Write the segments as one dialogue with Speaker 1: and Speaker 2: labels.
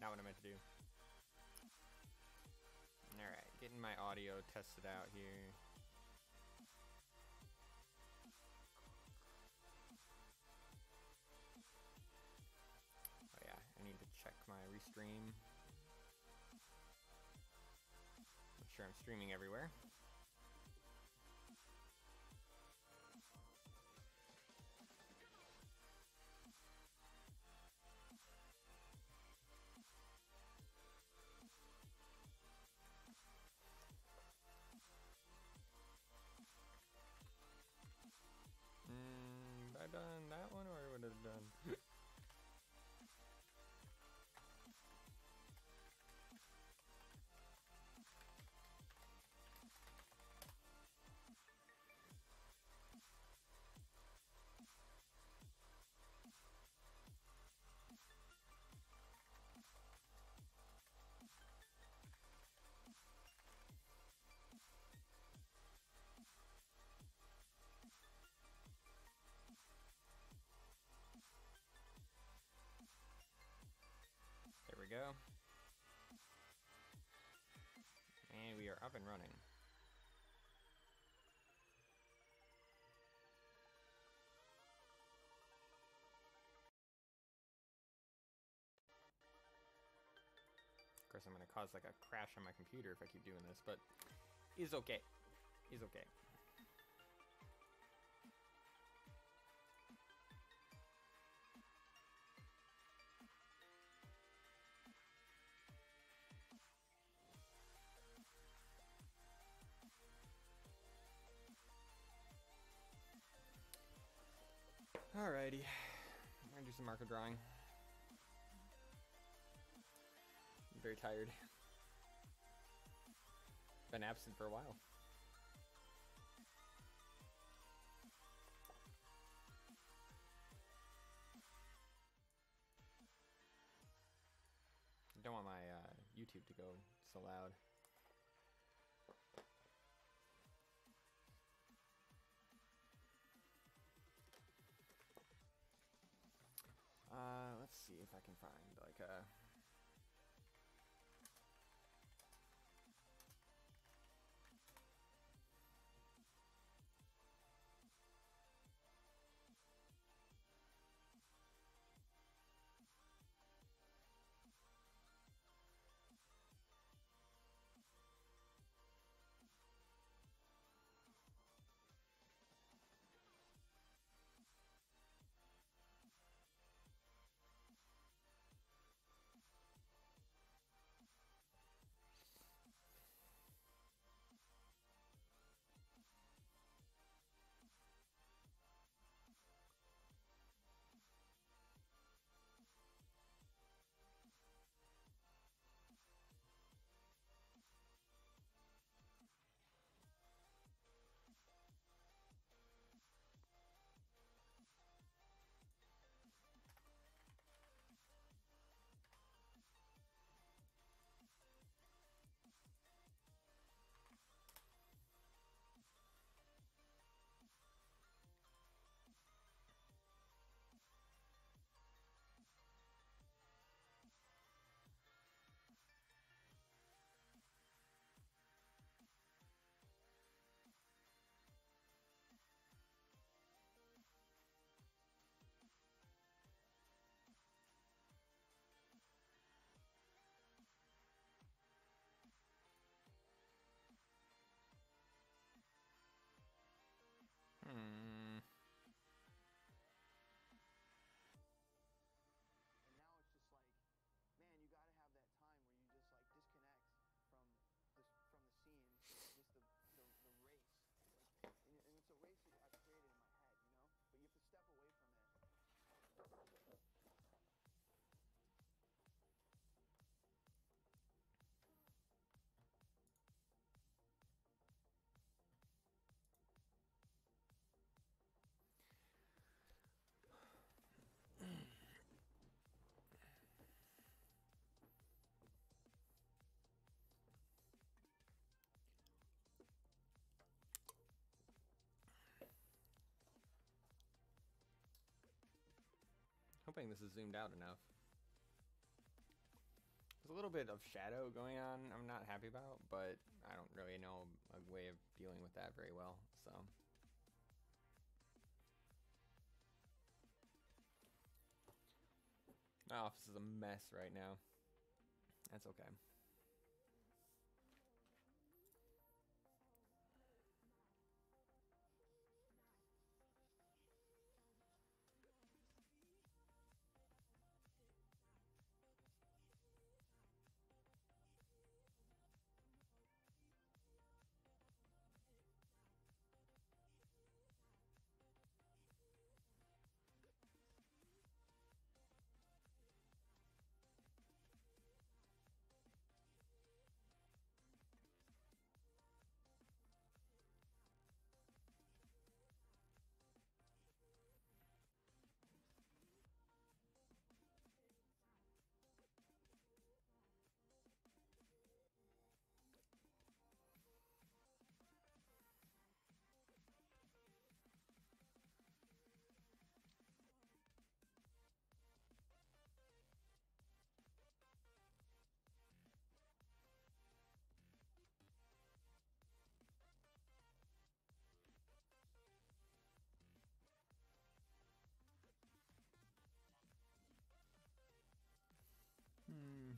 Speaker 1: not what I meant to do. Alright, getting my audio tested out here. Oh yeah, I need to check my restream. Make sure I'm streaming everywhere. Have I done that one, or would I have done? There we go. And we are up and running. Of course, I'm going to cause like a crash on my computer if I keep doing this, but is okay. Is okay. Alrighty, I'm gonna do some marker drawing. I'm very tired. Been absent for a while. I don't want my YouTube to go so loud. Let's see if I can find like a...
Speaker 2: And now it's just like, man, you got to have that time where you just like disconnect from the scene, just the race. Like, and it's a race that I've created in my head, you know? But you have to step away from it.
Speaker 1: Hoping this is zoomed out enough. There's a little bit of shadow going on I'm not happy about, but I don't really know a way of dealing with that very well, so. My office is a mess right now. That's okay. Hmm.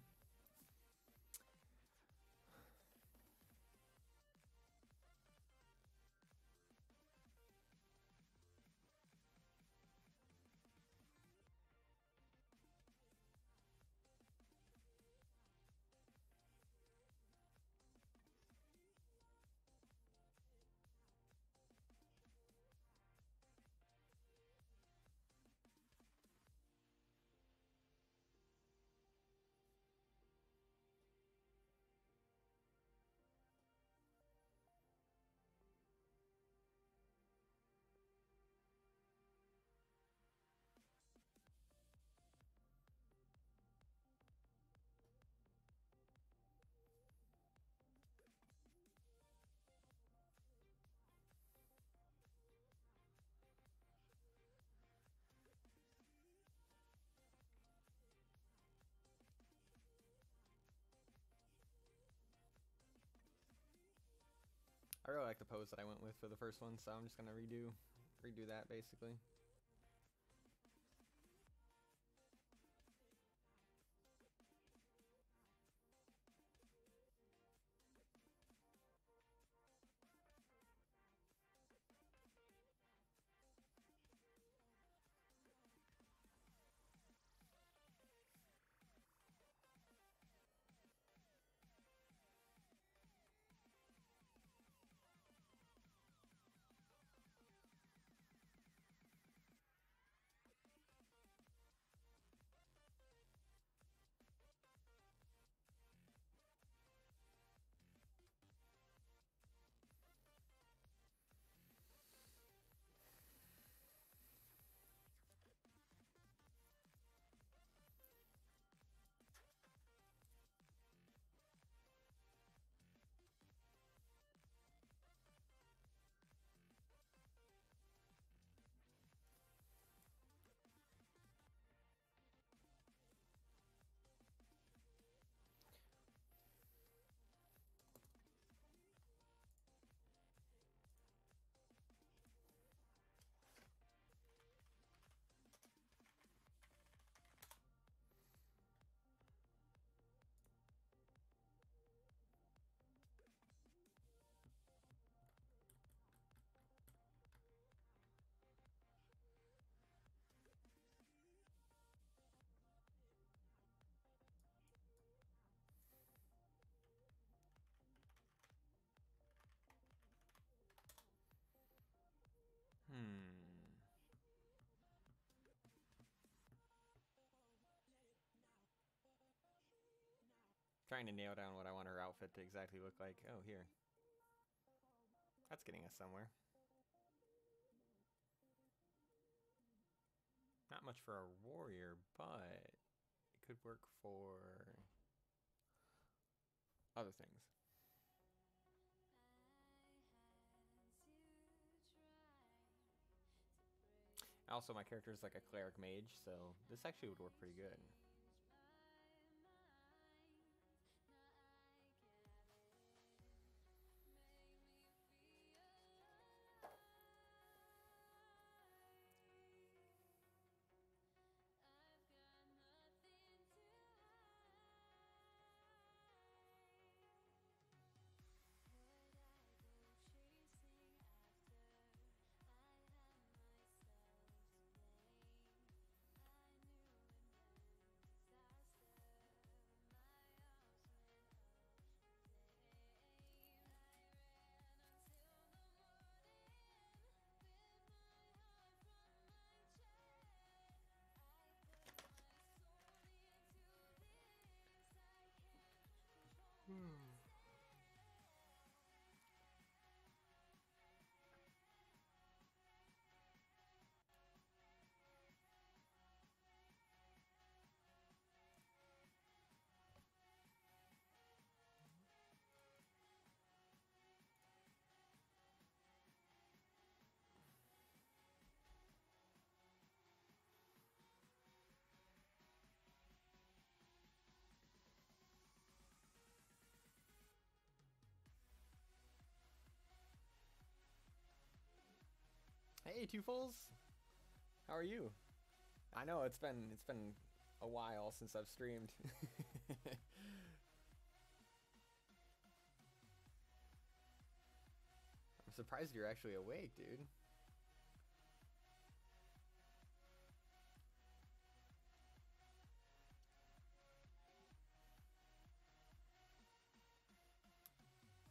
Speaker 1: I really like the pose that I went with for the first one, so I'm just gonna redo that basically. Trying to nail down what I want her outfit to exactly look like. Oh, here. That's getting us somewhere. Not much for a warrior, but it could work for other things. Also, my character is like a cleric mage, so this actually would work pretty good. Hey, Two Fulls. How are you? I know it's been a while since I've streamed. I'm surprised you're actually awake, dude.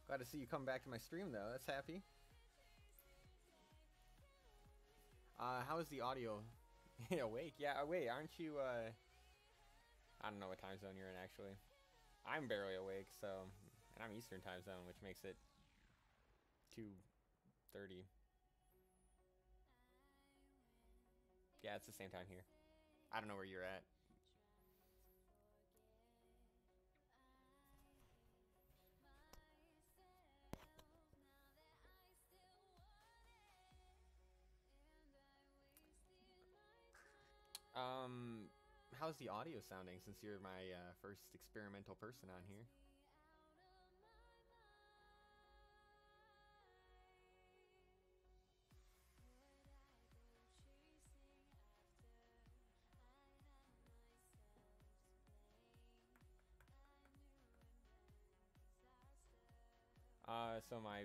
Speaker 1: Glad to see you come back to my stream, though. That's happy. How is the audio? Awake? Yeah, wait, aren't you, I don't know what time zone you're in, actually. I'm barely awake, so... And I'm Eastern time zone, which makes it 2:30. Yeah, it's the same time here. I don't know where you're at. How's the audio sounding since you're my first experimental person on here? So my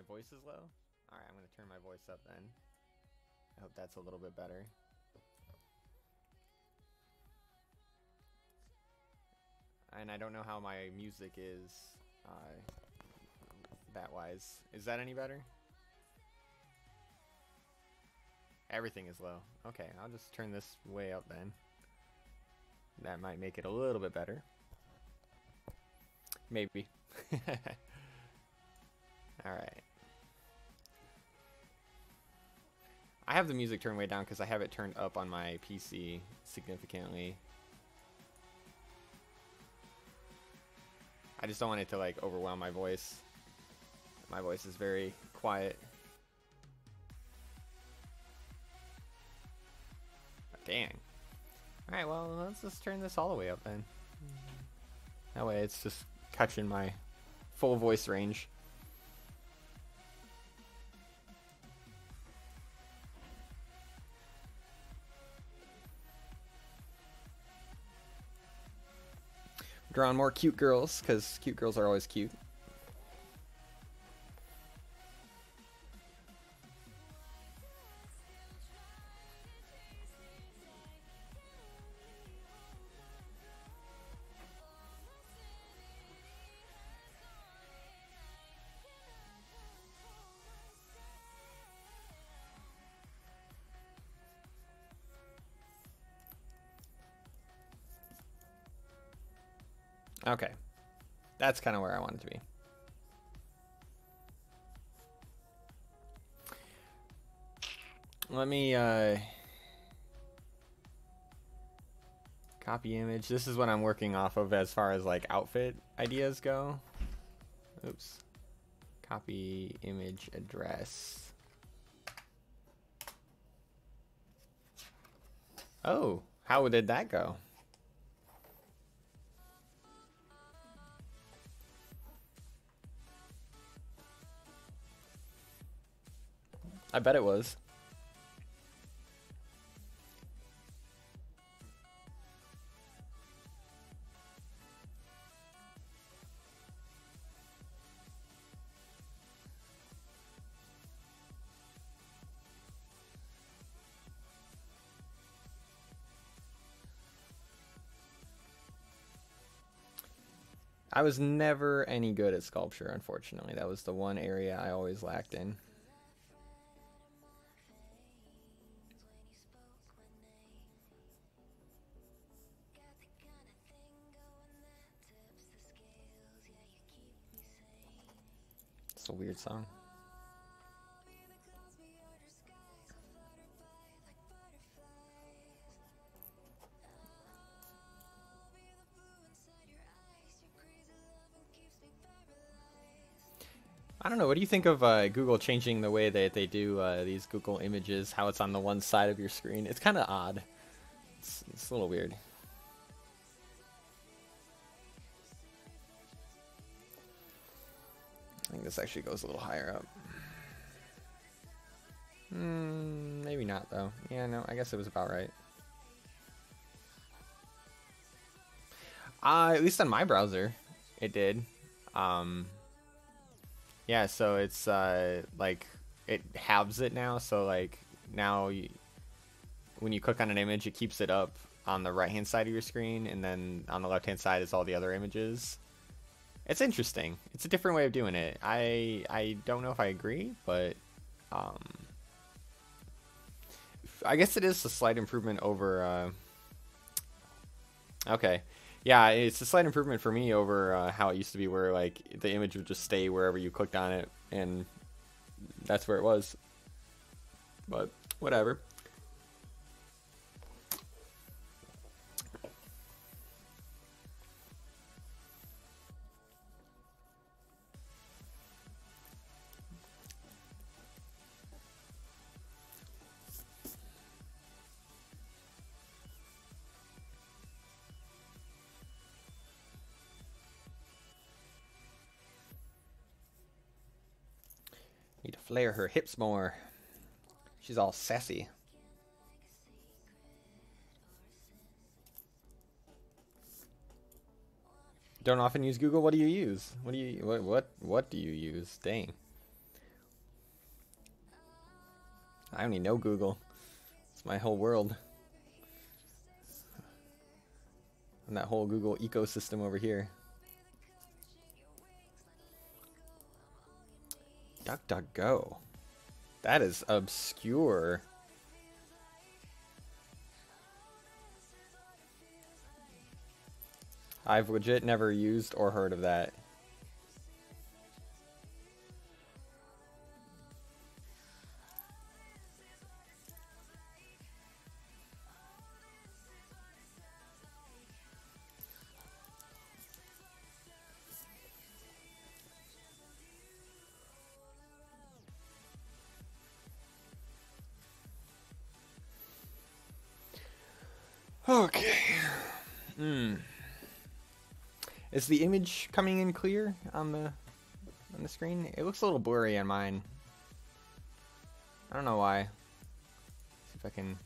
Speaker 1: voice is low? Alright, I'm gonna turn my voice up then. I hope that's a little bit better. And I don't know how my music is that wise. Is that any better? Everything is low. Okay, I'll just turn this way up then. That might make it a little bit better. Maybe. Alright. I have the music turned way down because I have it turned up on my PC significantly. I just don't want it to like overwhelm my voice. My voice is very quiet. Dang. Alright, well, let's just turn this all the way up then. That way it's just catching my full voice range. Drawing more cute girls, because cute girls are always cute. Okay. That's kind of where I want it to be. Let me copy image. This is what I'm working off of as far as like outfit ideas go. Oops. Copy image address. Oh, how did that go? I bet it was. I was never any good at sculpture, unfortunately. That was the one area I always lacked in. a weird song. I don't know. What do you think of Google changing the way that they do these Google images? How it's on the one side of your screen? It's kind of odd. It's a little weird. I think this actually goes a little higher up. Maybe not though. Yeah, no. I guess it was about right. At least on my browser, it did. Yeah, so it's like it halves it now. So like now, when you click on an image, it keeps it up on the right-hand side of your screen, and then on the left-hand side is all the other images. It's interesting. It's a different way of doing it. I don't know if I agree, but I guess it is a slight improvement over. Okay. Yeah, it's a slight improvement for me over how it used to be, where like the image would just stay wherever you clicked on it, and that's where it was. But whatever. Need to flare her hips more. She's all sassy. Don't often use Google. What do you use? What do you use? Dang. I only know Google. It's my whole world. And that whole Google ecosystem over here. DuckDuckGo. That is obscure. I've legit never used or heard of that. Okay. Is the image coming in clear on the screen? It looks a little blurry on mine. I don't know why. See if I can.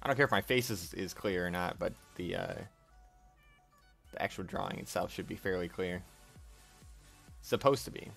Speaker 1: I don't care if my face is clear or not, but the actual drawing itself should be fairly clear. Supposed to be.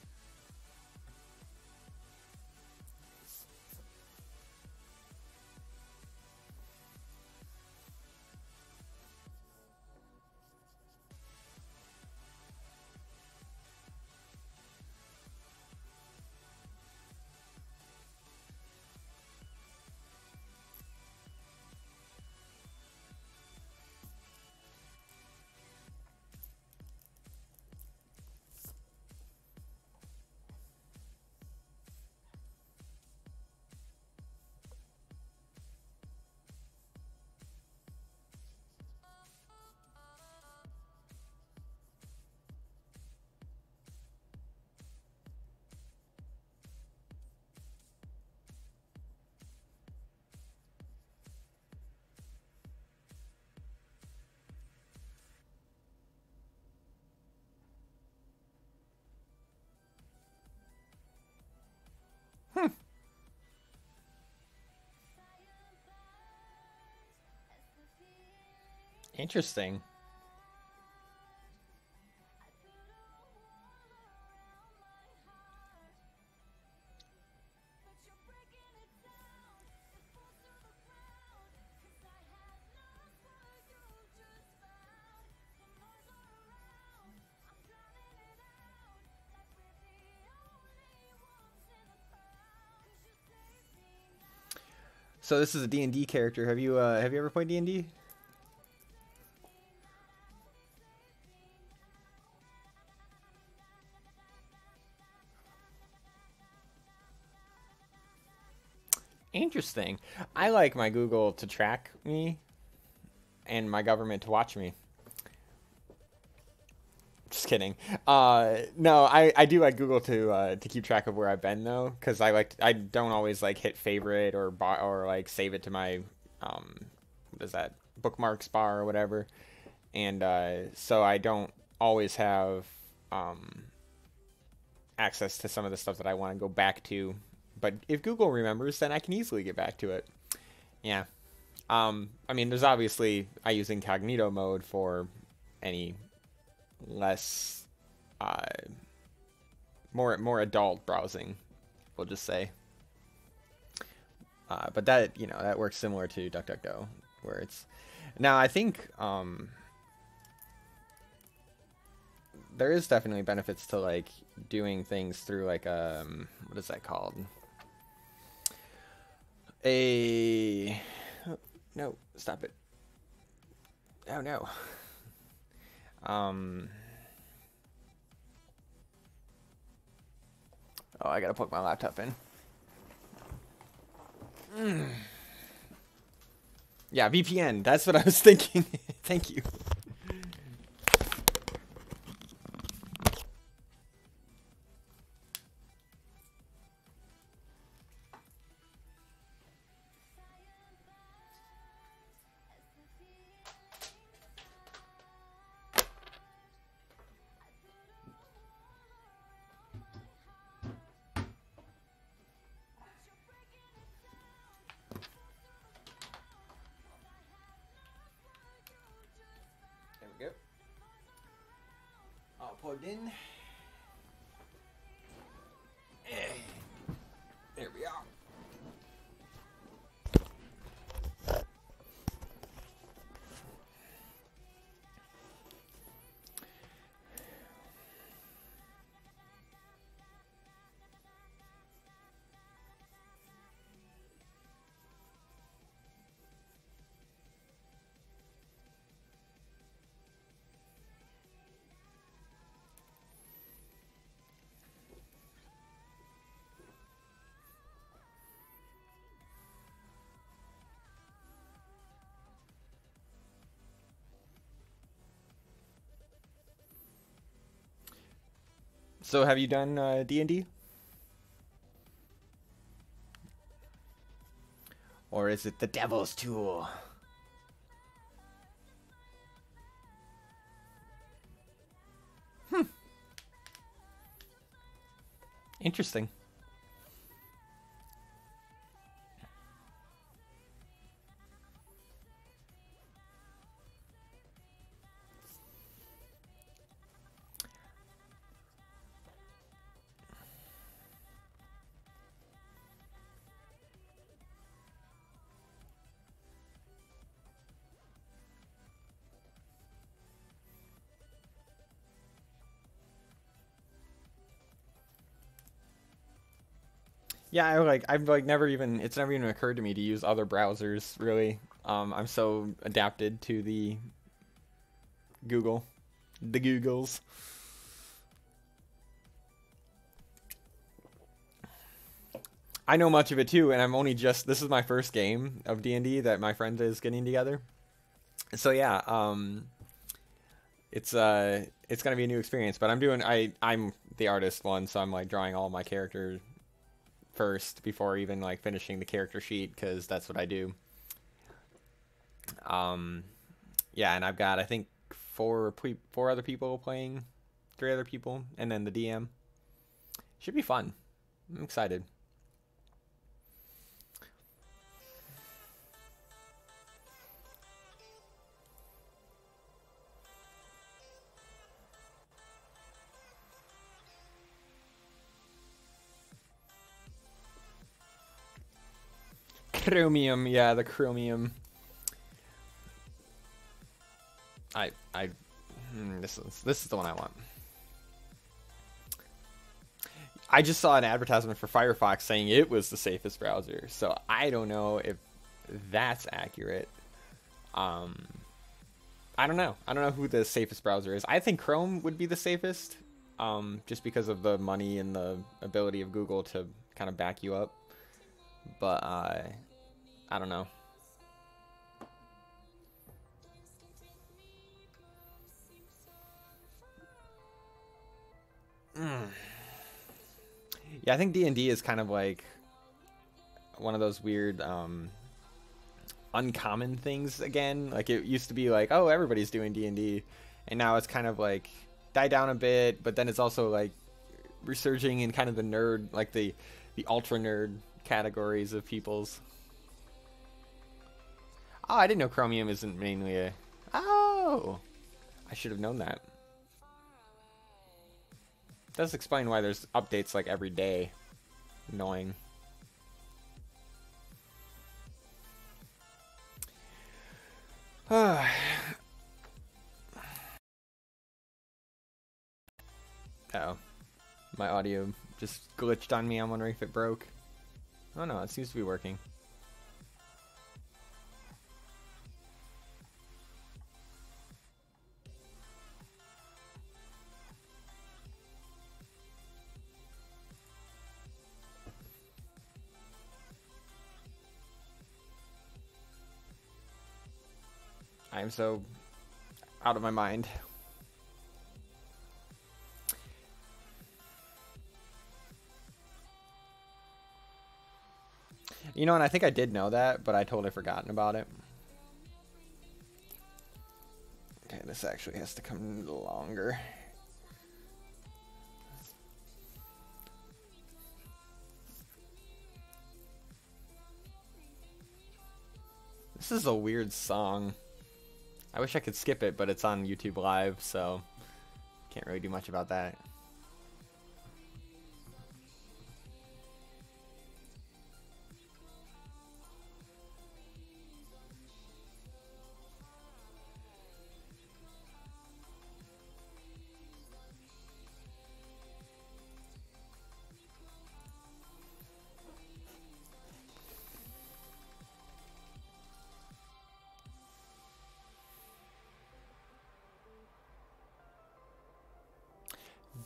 Speaker 1: Interesting. So this is a D&D character. Have you ever played D&D? Interesting. I like my Google to track me and my government to watch me. Just kidding. No, I do like Google to keep track of where I've been though, because I don't always like hit favorite or like save it to my what is that, bookmarks bar or whatever, and so I don't always have access to some of the stuff that I want to go back to. But if Google remembers, then I can easily get back to it. Yeah. I mean, there's obviously, I use incognito mode for any less, more adult browsing, we'll just say. But that, you know, that works similar to DuckDuckGo, where it's, now I think, there is definitely benefits to like doing things through like, what is that called? Oh, no, stop it. Oh no. Oh, I gotta plug my laptop in. Yeah, VPN. That's what I was thinking. Thank you. There we go. All plugged in. There we are. So have you done D&D? Or is it the devil's tool? Interesting. Yeah, I've never even, it's never even occurred to me to use other browsers, really. I'm so adapted to the Googles. I know much of it too, and this is my first game of D&D that my friend is getting together. So yeah, it's gonna be a new experience, but I'm the artist one, so I'm like drawing all my characters first before even like finishing the character sheet, because that's what I do. Yeah, and I've got, I think, four other people playing, 3 other people, and then the DM. Should be fun. I'm excited. Chromium, yeah, the chromium. This is the one I want. I just saw an advertisement for Firefox saying it was the safest browser, so I don't know if that's accurate. I don't know. I don't know who the safest browser is. I think Chrome would be the safest, just because of the money and the ability of Google to kind of back you up. but I don't know. Yeah, I think D&D is kind of like one of those weird uncommon things again. Like it used to be like, oh, everybody's doing D&D, and now it's kind of like died down a bit, but then it's also like resurging in kind of the nerd, like the ultra nerd categories of people's. Oh, I didn't know Chromium isn't mainly a... Oh! I should have known that. Does explain why there's updates like every day. Annoying. Oh, my audio just glitched on me. I'm wondering if it broke. Oh no, it seems to be working. I am so out of my mind. You know, and I think I did know that, but I totally forgotten about it. Okay, this actually has to come longer. This is a weird song. I wish I could skip it, but it's on YouTube Live, so can't really do much about that.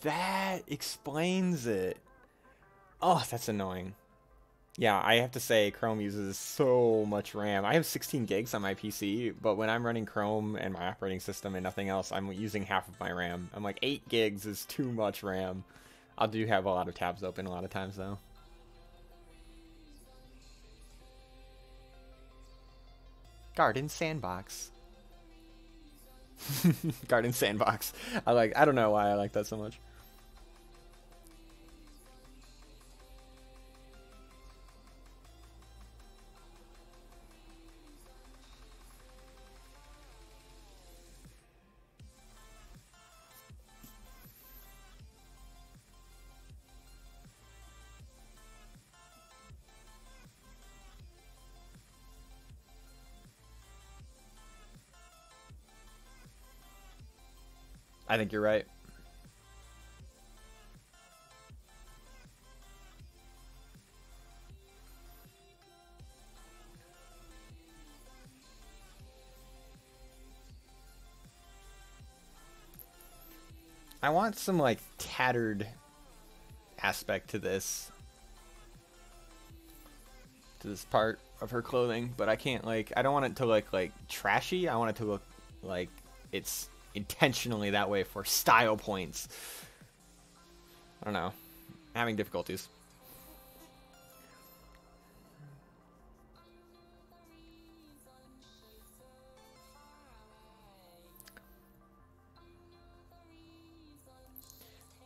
Speaker 1: That explains it. Oh, that's annoying. Yeah, I have to say Chrome uses so much RAM. I have 16 gigs on my PC, but when I'm running Chrome and my operating system and nothing else, I'm using half of my RAM. I'm like, 8 gigs is too much RAM. I do have a lot of tabs open a lot of times, though. Garden Sandbox. Garden Sandbox. I don't know why I like that so much. I think you're right. I want some like tattered aspect to this part of her clothing, but I can't like I don't want it to look like trashy. I want it to look like it's intentionally that way for style points. I don't know. I'm having difficulties.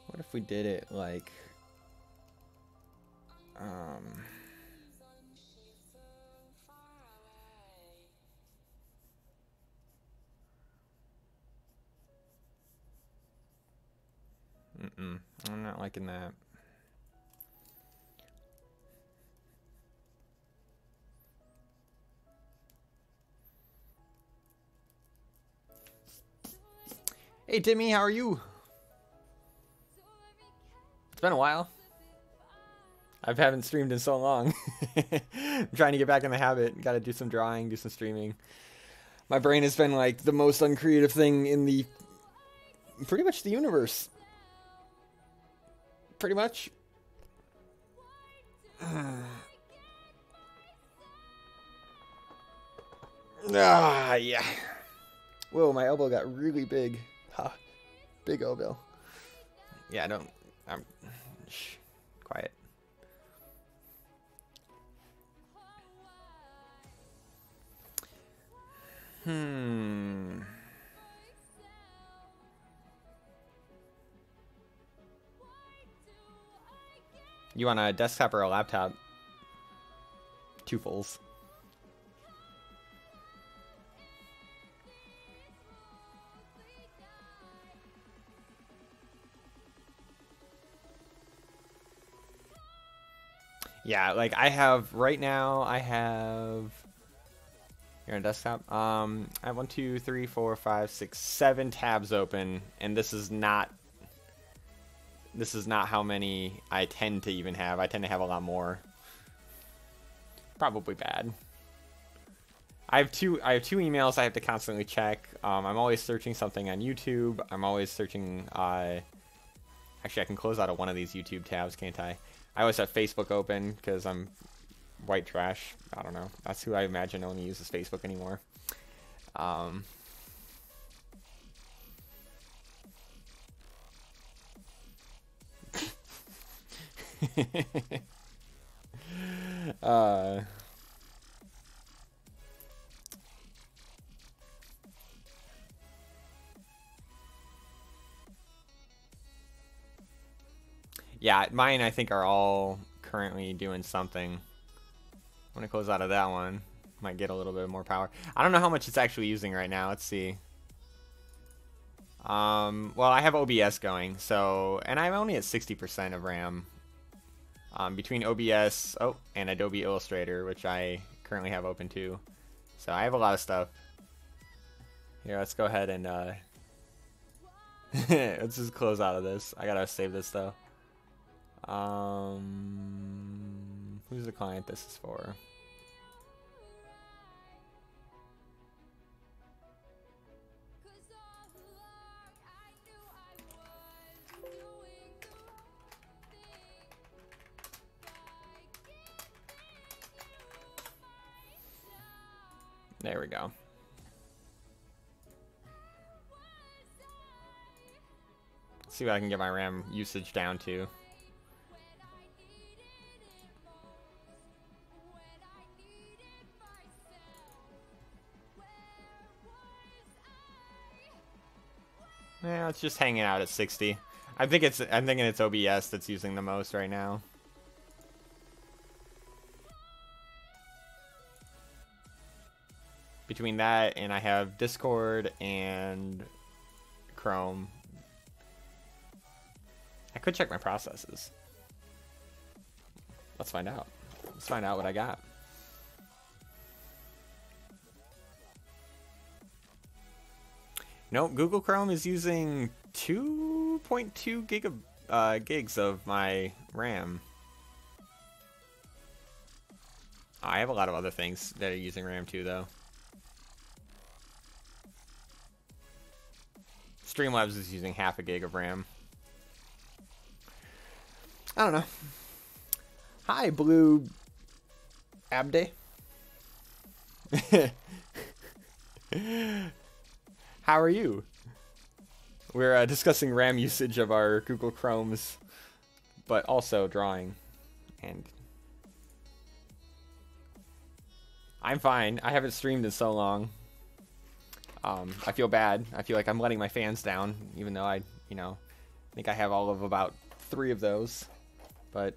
Speaker 1: What if we did it like I'm not liking that. Hey Timmy, how are you? It's been a while. I haven't streamed in so long. I'm trying to get back in the habit. Got to do some drawing, do some streaming. My brain has been like the most uncreative thing in the pretty much the universe. Pretty much. Ah, yeah. Whoa, my elbow got really big. Ha. Big elbow. Yeah, I'm... Shh. Quiet. You want a desktop or a laptop? Two fulls. Yeah, like I have right now, I have here on desktop. I have 1, 2, 3, 4, 5, 6, 7 tabs open, and this is not how many I tend to even have. I tend to have a lot more. Probably bad. I have two emails I have to constantly check. I'm always searching something on YouTube. I'm always searching. Actually, I can close out of one of these YouTube tabs, can't I? I always have Facebook open because I'm white trash. I don't know. That's who I imagine only uses Facebook anymore. Yeah, mine I think are all currently doing something. I'm gonna close out of that one. Might get a little bit more power. I don't know how much it's actually using right now. Let's see. Well, I have OBS going, so, and I'm only at 60% of RAM. Between OBS, and Adobe Illustrator, which I currently have open too. So I have a lot of stuff. Here, let's go ahead and, let's just close out of this. I gotta save this though. Who's the client this is for? There we go. Let's see what I can get my RAM usage down to. Yeah, it's just hanging out at 60. I'm thinking it's OBS that's using the most right now. Between that and I have Discord and Chrome. I could check my processes. Let's find out. Let's find out what I got. Nope, Google Chrome is using 2.2 gigs of my RAM. I have a lot of other things that are using RAM too, though. Streamlabs is using half a gig of RAM. I don't know. Hi, Blue Abday. How are you? We're discussing RAM usage of our Google Chromes, but also drawing. And I'm fine. I haven't streamed in so long. I feel bad. I feel like I'm letting my fans down, even though I think I have all of about 3 of those. But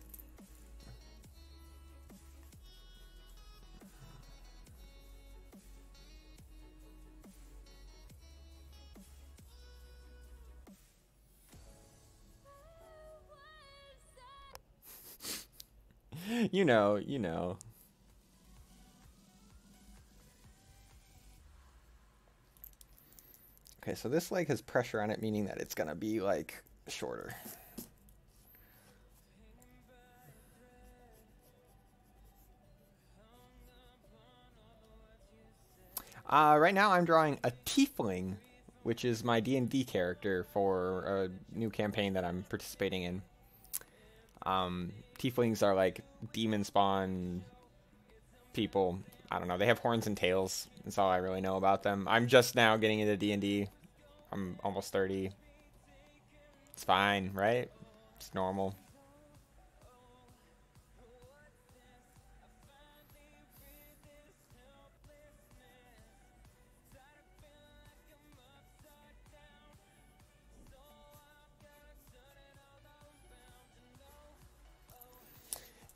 Speaker 1: you know. Okay, so this leg has pressure on it, meaning that it's gonna be like shorter. Right now I'm drawing a tiefling, which is my D&D character for a new campaign that I'm participating in. Tieflings are like demon spawn people. I don't know. They have horns and tails. That's all I really know about them. I'm just now getting into D&D. I'm almost 30. It's fine, right? It's normal.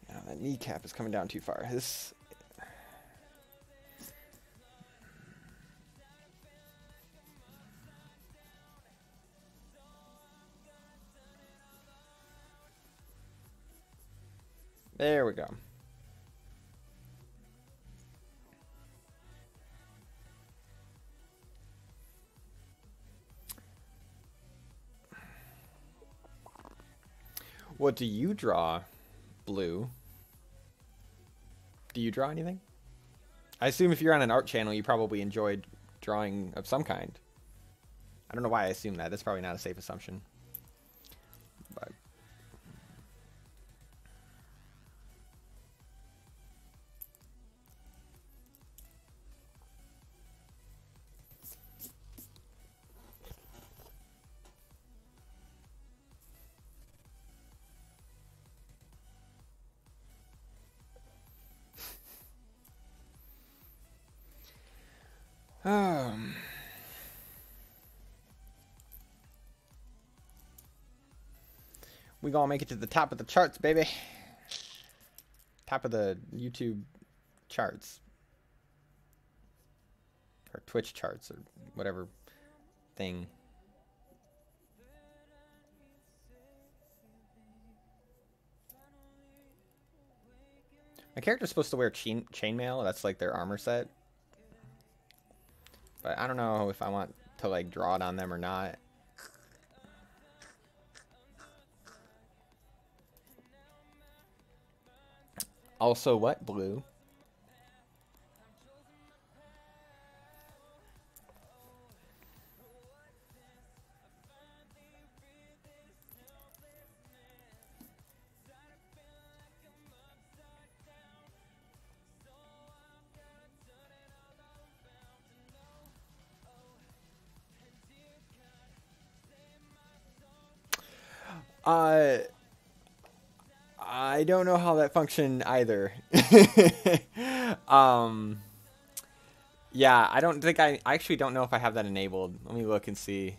Speaker 1: Yeah, that kneecap is coming down too far. This... There we go. What do you draw, Blue? Do you draw anything? I assume if you're on an art channel, you probably enjoyed drawing of some kind. I don't know why I assume that. That's probably not a safe assumption. But... we gonna make it to the top of the charts, baby. Top of the YouTube charts. Or Twitch charts, or whatever thing. My character's supposed to wear chainmail. That's like their armor set. But I don't know if I want to like draw it on them or not. Also, what, Blue? I don't know how that functioned either. Yeah, I don't think I actually don't know if I have that enabled. Let me look and see.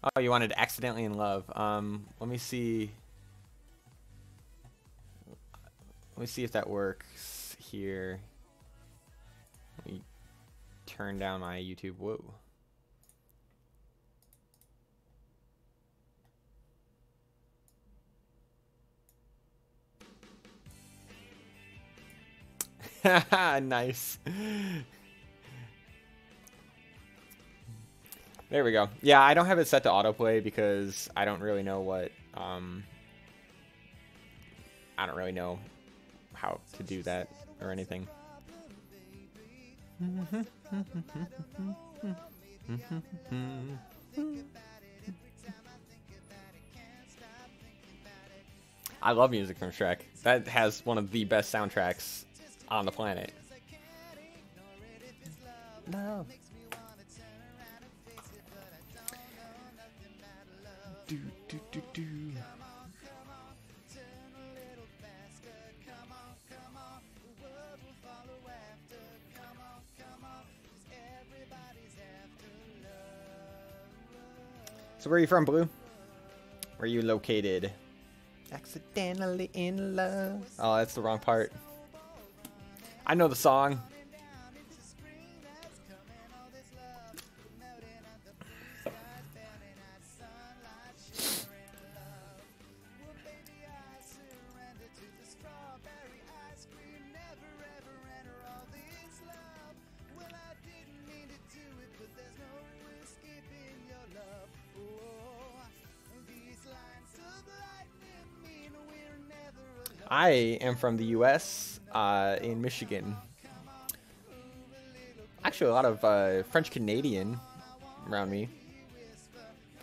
Speaker 1: Oh, you wanted accidentally in love. Let me see. Let me see if that works here. Let me turn down my YouTube. Whoa. Nice. There we go. Yeah, I don't have it set to autoplay because I don't really know what I don't really know how to do that or anything. I love music from Shrek. That has one of the best soundtracks on the planet. No. Do, do, do, do. So where are you from, Blue? Where are you located? Accidentally in love. Oh, that's the wrong part. I know the song. I am from the U.S. In Michigan. Actually, a lot of French Canadian around me.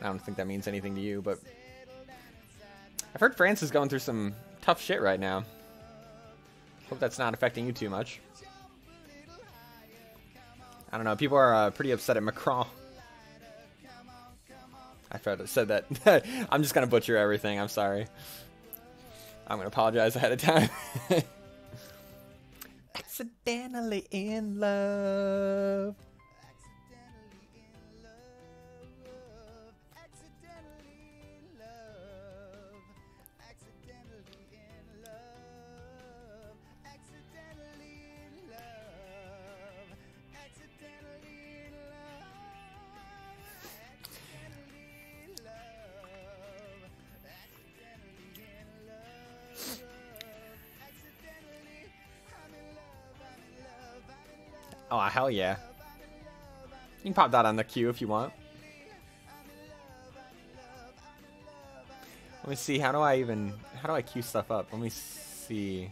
Speaker 1: I don't think that means anything to you, but I've heard France is going through some tough shit right now. Hope that's not affecting you too much. I don't know. People are pretty upset at Macron. I said that. I'm just gonna butcher everything. I'm sorry. I'm gonna apologize ahead of time. Accidentally in love. Oh, hell yeah. You can pop that on the queue if you want. Let me see, how do I queue stuff up? Let me see.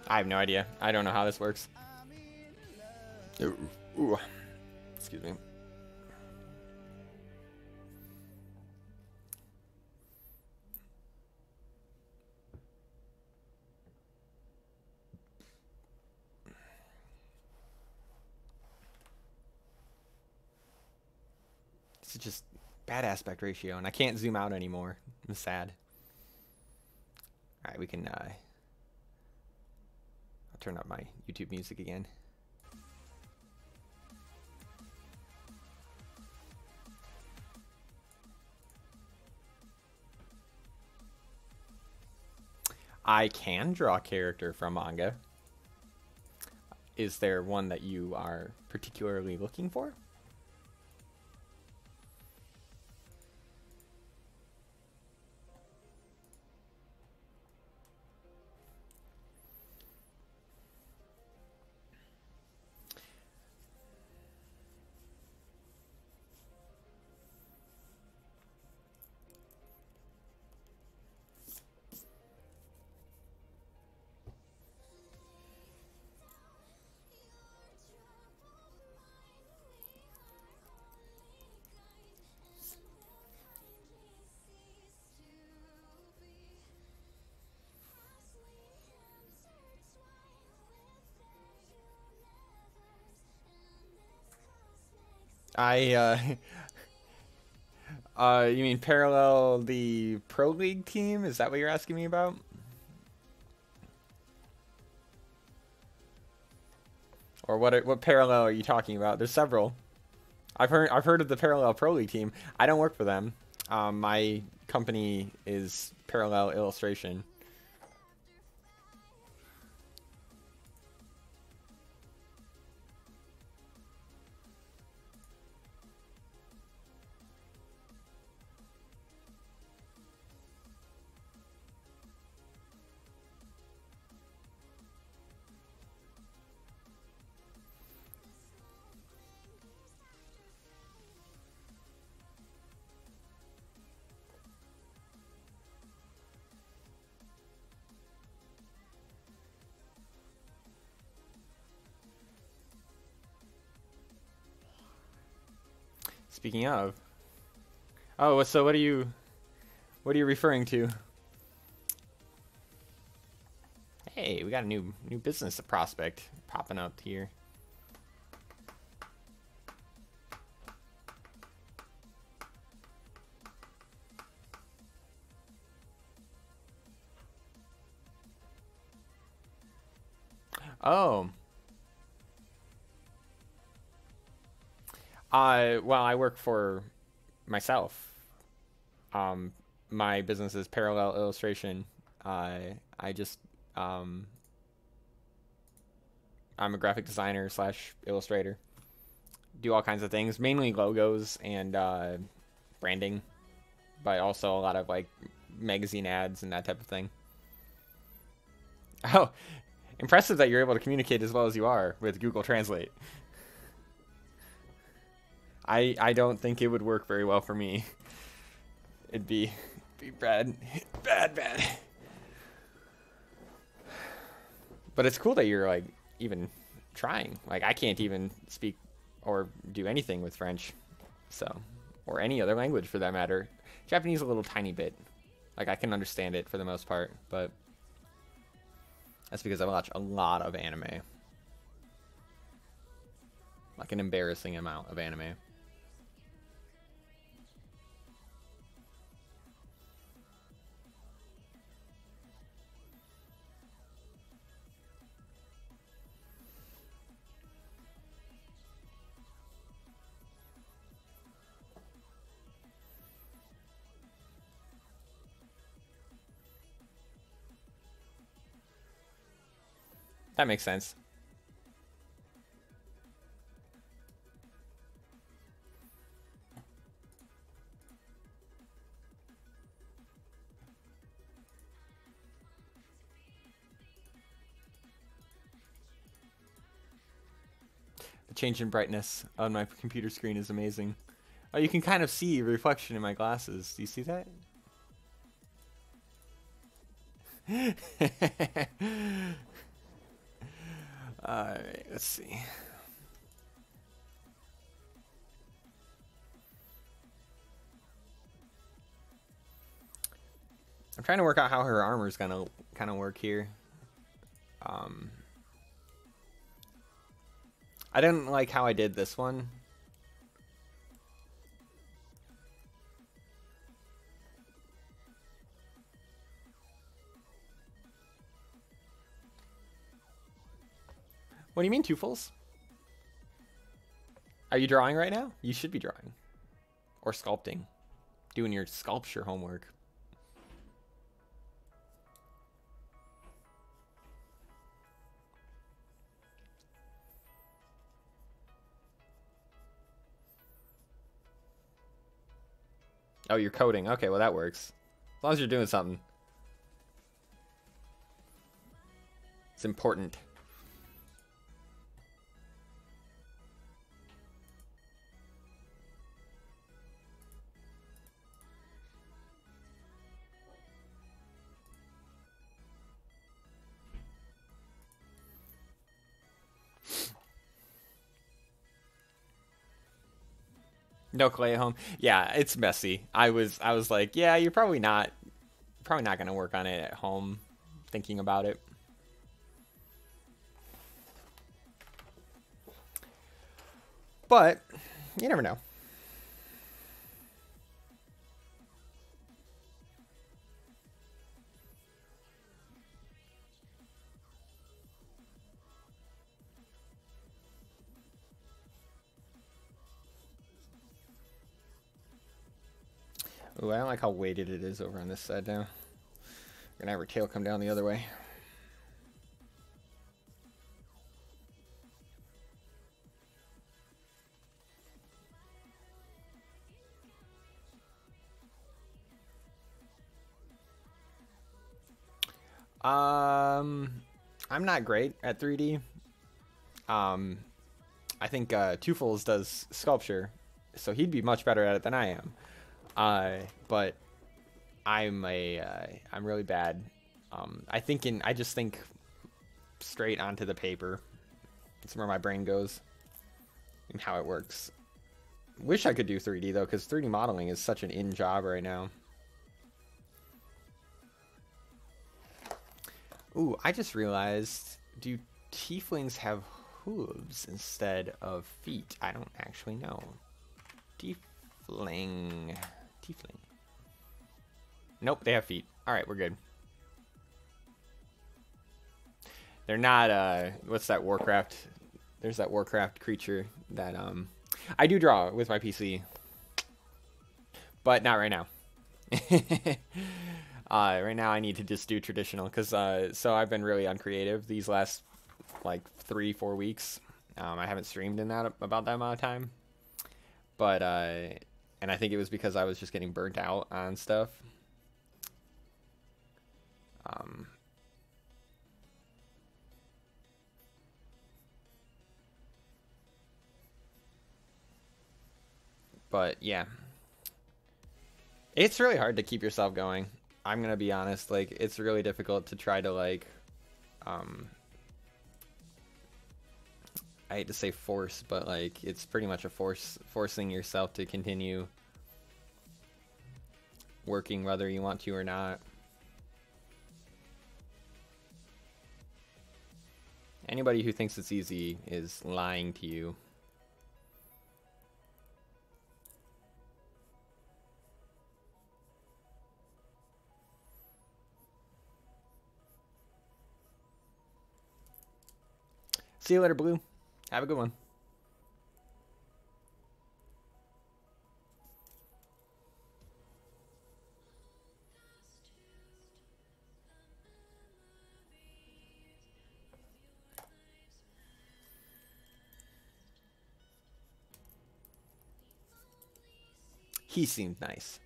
Speaker 1: I have no idea. I don't know how this works. Ooh. Excuse me. It's just bad aspect ratio, and I can't zoom out anymore. I'm sad. All right, we can. I'll turn up my YouTube music again. I can draw a character from manga. Is there one that you are particularly looking for? You mean parallel the Pro League team? Is that what you're asking me about? Or what parallel are you talking about? There's several. I've heard of the Parallel Pro League team. I don't work for them. My company is Parallel Illustration. Speaking of, oh, so what are you referring to? Hey, we got a new business prospect popping up here. Oh. Well, I work for myself. My business is Parallel Illustration. I'm a graphic designer / illustrator. Do all kinds of things, mainly logos and branding, but also a lot of like magazine ads and that type of thing. Oh, impressive that you're able to communicate as well as you are with Google Translate. I don't think it would work very well for me. It'd be bad. But it's cool that you're like even trying. Like I can't even speak or do anything with French. So, or any other language for that matter. Japanese a little tiny bit. Like, I can understand it for the most part, but that's because I watch a lot of anime. Like an embarrassing amount of anime. That makes sense. The change in brightness on my computer screen is amazing. Oh, you can kind of see a reflection in my glasses. Do you see that? Alright, let's see. I'm trying to work out how her armor is gonna kind of work here. I didn't like how I did this one. What do you mean, two fulls? Are you drawing right now? You should be drawing. Or sculpting. Doing your sculpture homework. Oh, you're coding. Okay, well that works. As long as you're doing something. It's important. No clay at home. Yeah, it's messy. I was like, yeah, you're probably not gonna work on it at home. Thinking about it. But you never know. Ooh, I don't like how weighted it is over on this side now. We're gonna have her tail come down the other way. I'm not great at 3D. I think Two Fulls does sculpture, so he'd be much better at it than I am. But I'm really bad. I just think straight onto the paper. It's where my brain goes and how it works. Wish I could do 3D though, because 3D modeling is such an in job right now. Ooh, I just realized, do tieflings have hooves instead of feet? I don't actually know. Tiefling. Nope, they have feet. Alright, we're good. They're not, what's that Warcraft? There's that Warcraft creature that, I do draw with my PC. But not right now. Right now I need to just do traditional, because, so I've been really uncreative these last, like, 3-4 weeks. I haven't streamed in that, about that amount of time. But, and I think it was because I was just getting burnt out on stuff. But yeah, it's really hard to keep yourself going. I'm gonna be honest, like, it's really difficult to try to, like, I hate to say force, but like it's pretty much a forcing yourself to continue working whether you want to or not. Anybody who thinks it's easy is lying to you. See you later, Blue. Have a good one. He seemed nice.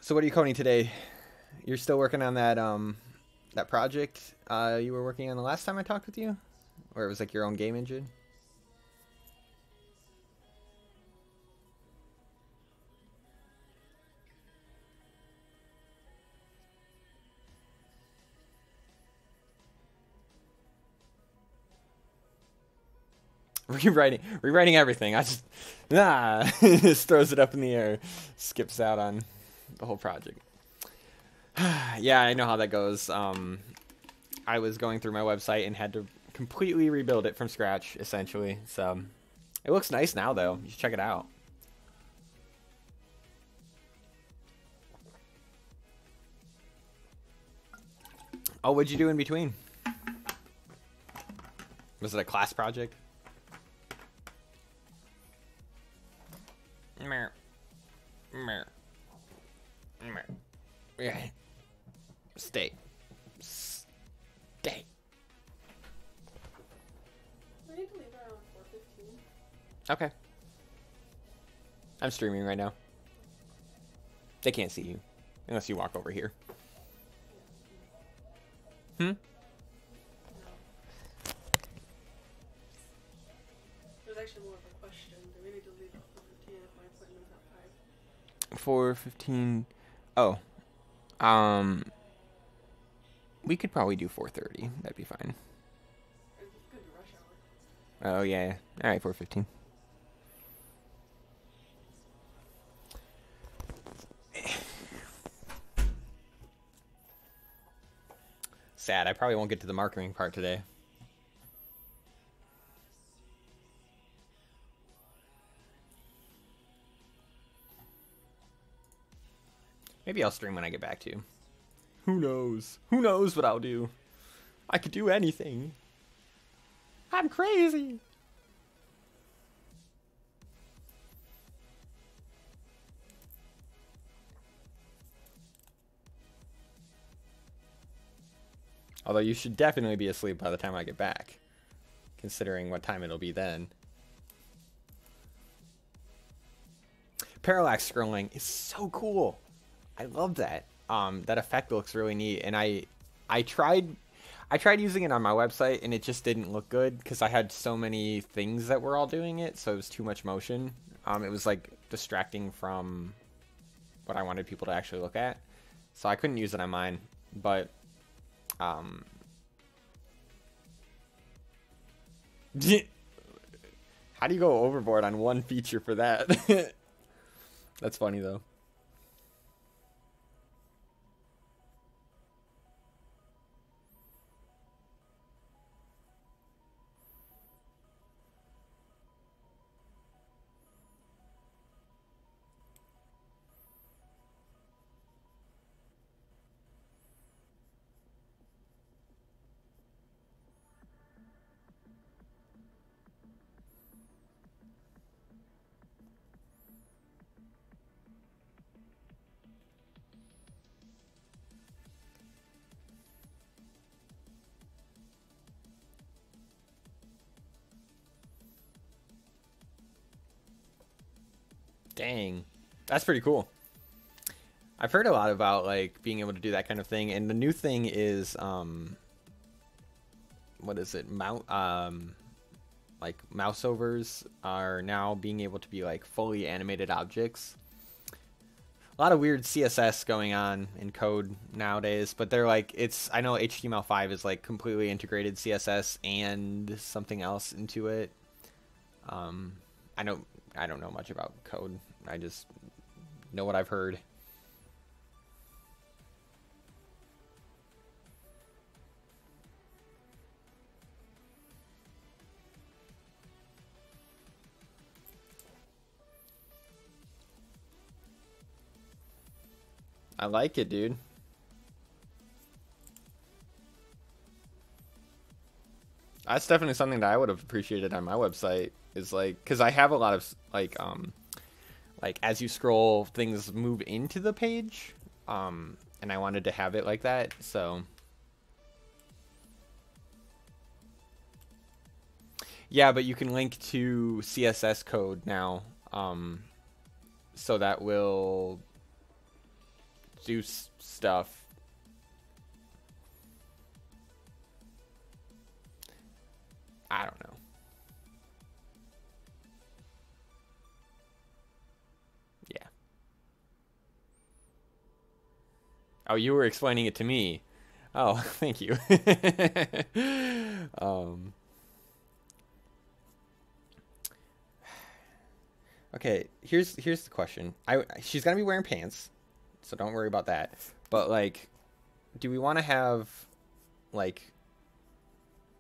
Speaker 1: So what are you coding today? You're still working on that that project you were working on the last time I talked with you? Or it was like your own game engine? Rewriting everything. I just just throws it up in the air, skips out on the whole project. Yeah, I know how that goes. I was going through my website and had to completely rebuild it from scratch, essentially. So it looks nice now, though. You should check it out. Oh, what'd you do in between? Was it a class project? Yeah. Stay. Stay.
Speaker 3: We need to leave around 4:15.
Speaker 1: Okay. I'm streaming right now. They can't see you. Unless you walk over here. Hmm?
Speaker 3: There's actually more of a question. Do we need to leave at 4:15 if my appointment's at 5?
Speaker 1: 4:15. Oh. We could probably do 4:30. That'd be fine.
Speaker 3: It's gonna be rush hour.
Speaker 1: Oh yeah. All right, 4:15. Sad. I probably won't get to the marketing part today. Maybe I'll stream when I get back to you. Who knows? Who knows what I'll do? I could do anything. I'm crazy. Although you should definitely be asleep by the time I get back, considering what time it'll be then. Parallax scrolling is so cool. I love that. That effect looks really neat, and I tried using it on my website, and it just didn't look good because I had so many things that were all doing it, so it was too much motion. It was like distracting from what I wanted people to actually look at, so I couldn't use it on mine. But how do you go overboard on one feature for that? That's funny though. Dang, that's pretty cool. I've heard a lot about like being able to do that kind of thing, and the new thing is what is it? like mouse overs are now being able to be like fully animated objects. A lot of weird CSS going on in code nowadays, but they're like, I know HTML5 is like completely integrated CSS and something else into it. I don't know much about code. I just know what I've heard. I like it, dude. That's definitely something that I would have appreciated on my website. Is like, because I have a lot of like as you scroll, things move into the page, and I wanted to have it like that. So yeah, but you can link to CSS code now, so that will do stuff. I don't know. Yeah. Oh, you were explaining it to me. Oh, thank you. Okay, here's the question. She's gonna be wearing pants, so don't worry about that. But like, do we want to have like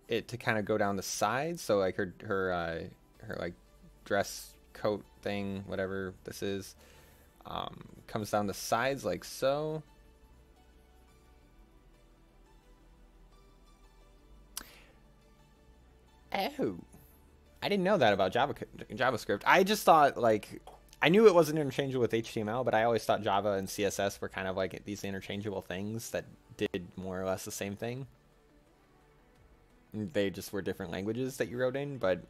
Speaker 1: it to kind of go down the sides, so like her like dress coat thing, whatever this is, comes down the sides like so? Oh, I didn't know that about JavaScript. I just thought, like, I knew it wasn't interchangeable with HTML, but I always thought Java and CSS were kind of like these interchangeable things that did more or less the same thing. They just were different languages that you wrote in, but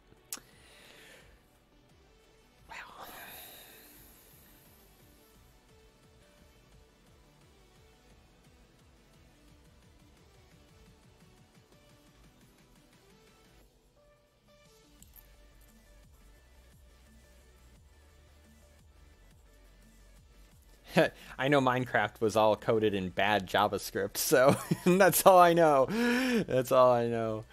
Speaker 1: wow. I know Minecraft was all coded in bad JavaScript, so that's all I know. That's all I know.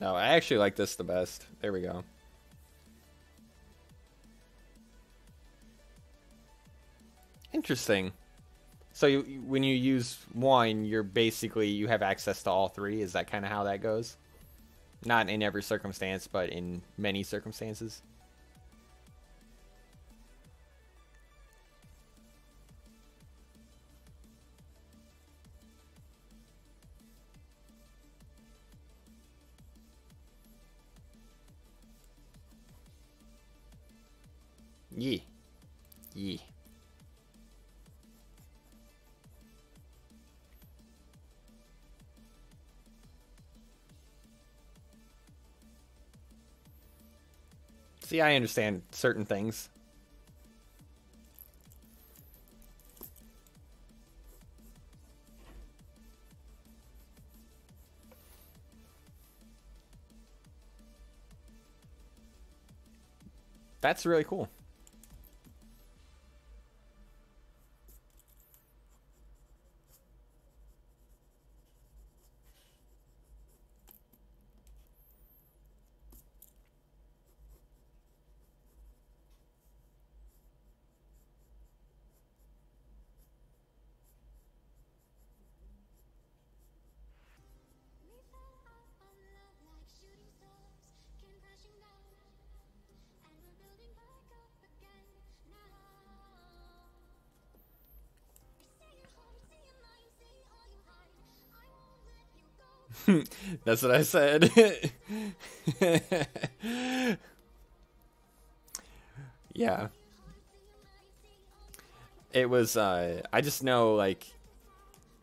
Speaker 1: No, I actually like this the best. There we go. Interesting. So when you use one, you have access to all three. Is that kind of how that goes? Not in every circumstance, but in many circumstances. Yeah. Yeah. See, I understand certain things. That's really cool. That's what I said. Yeah. It was, I just know, like,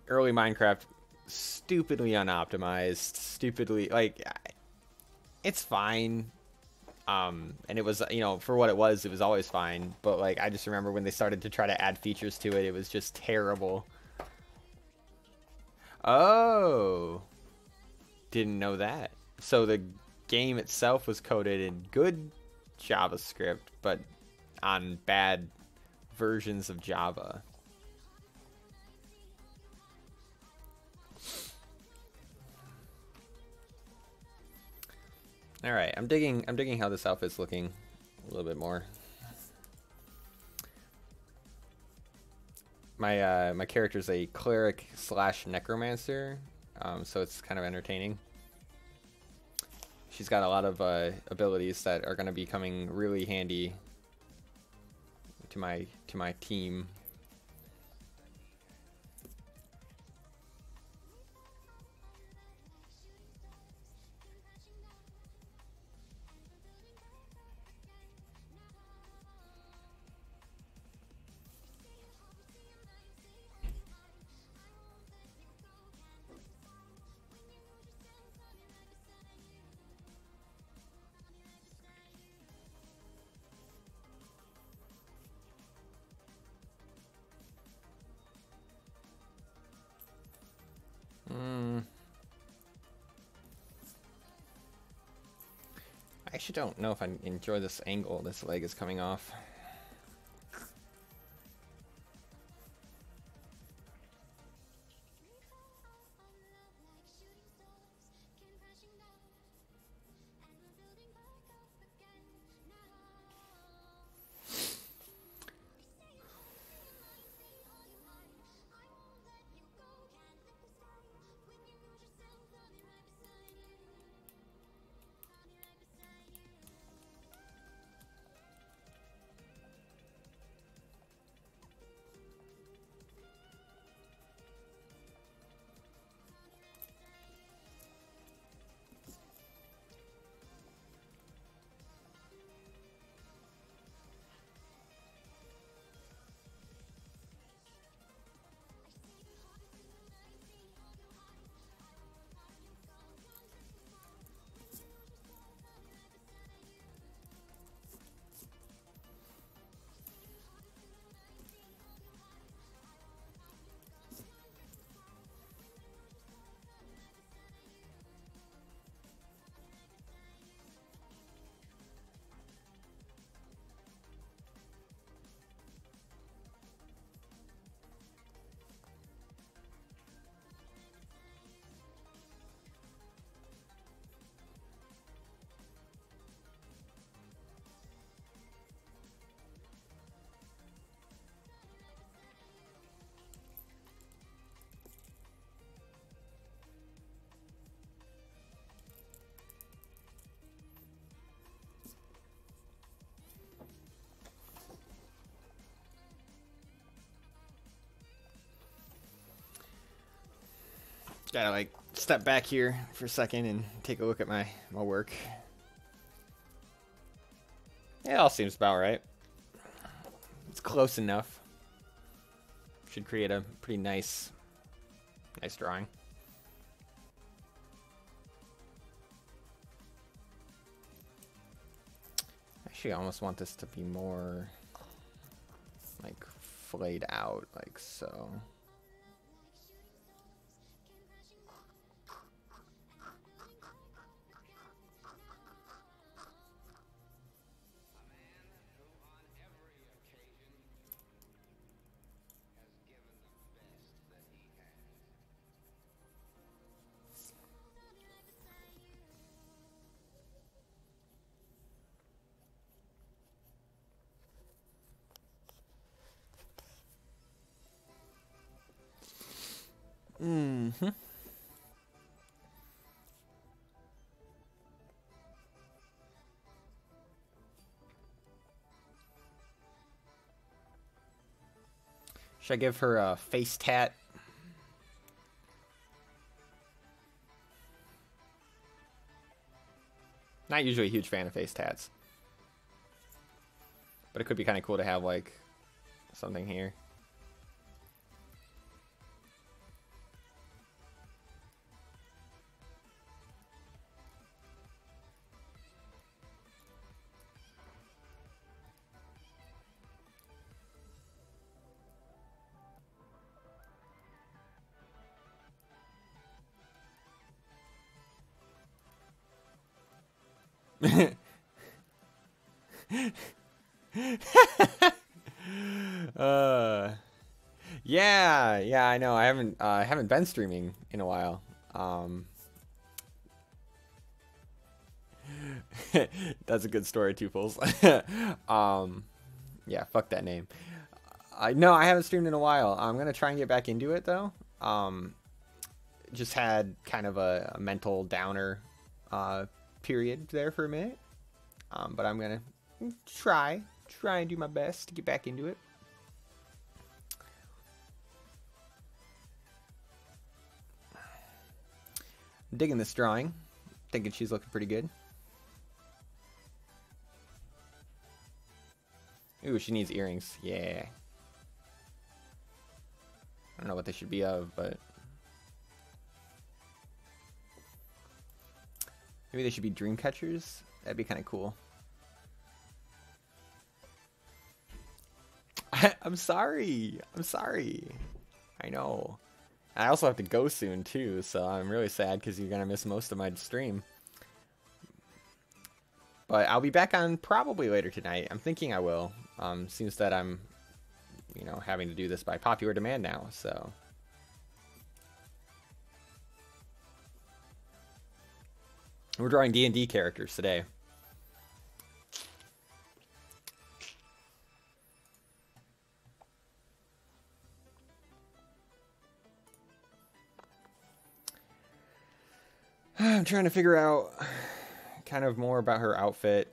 Speaker 1: early Minecraft, stupidly unoptimized, stupidly, like, it's fine. And it was, you know, for what it was always fine. But like, I just remember when they started to try to add features to it, it was just terrible. Oh, didn't know that. So the game itself was coded in good JavaScript, but on bad versions of Java. All right, I'm digging how this outfit's looking a little bit more. My character's a cleric / necromancer, so it's kind of entertaining. She's got a lot of abilities that are going to be coming really handy to my team. I actually don't know if I enjoy this angle this leg is coming off. Gotta like step back here for a second and take a look at my work. Yeah, it all seems about right. It's close enough. Should create a pretty nice drawing. Actually, I almost want this to be more like flayed out, like so. Mm-hmm. Should I give her a face tat? Not usually a huge fan of face tats. But it could be kind of cool to have like something here. Yeah, I know. I haven't been streaming in a while. That's a good story, Two Fools. Yeah, fuck that name. No, I haven't streamed in a while. I'm gonna try and get back into it though. Just had kind of a mental downer period there for a minute. But I'm gonna try and do my best to get back into it. I'm digging this drawing. Thinking she's looking pretty good. Ooh, she needs earrings. Yeah. I don't know what they should be of, but maybe they should be dream catchers. That'd be kind of cool. I'm sorry. I know. I also have to go soon too, so I'm really sad because you're gonna miss most of my stream. But I'll be back on probably later tonight. I'm thinking I will. Seems that I'm, having to do this by popular demand now, so. We're drawing D&D characters today. I'm trying to figure out kind of more about her outfit.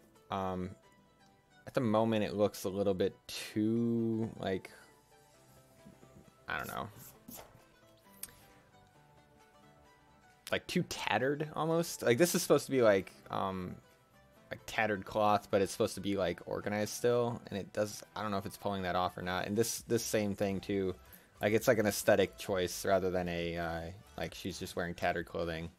Speaker 1: At the moment, it looks a little bit too, like, I don't know. Like, too tattered, almost. Like, this is supposed to be, like tattered cloth, but it's supposed to be, like, organized still. And it does, I don't know if it's pulling that off or not. And this same thing, too. Like, it's like an aesthetic choice rather than a, like, she's just wearing tattered clothing.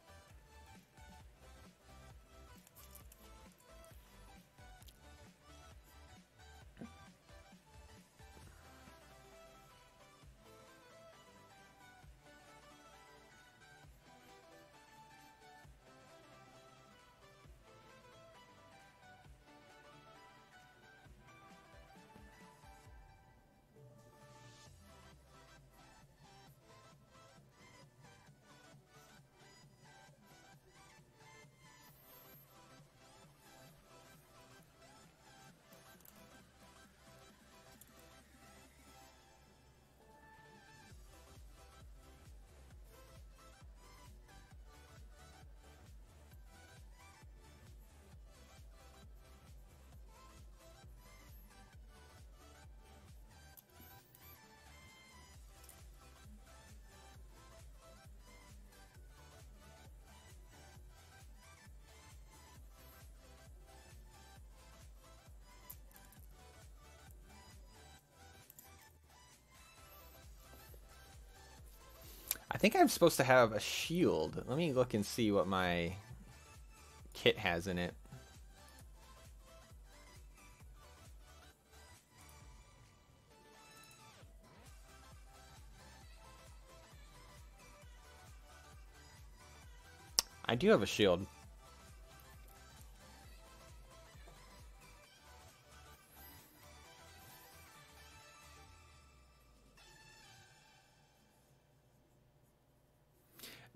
Speaker 1: I think I'm supposed to have a shield. Let me look and see what my kit has in it. I do have a shield.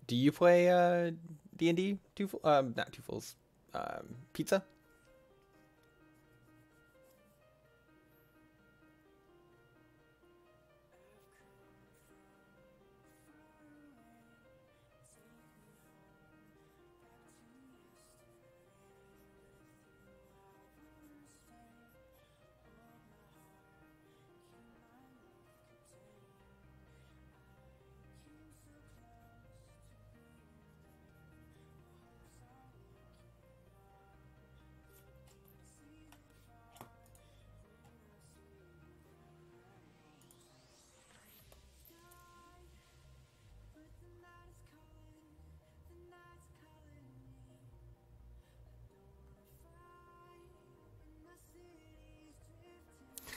Speaker 1: Do you play D&D? Not Two Fools. Pizza?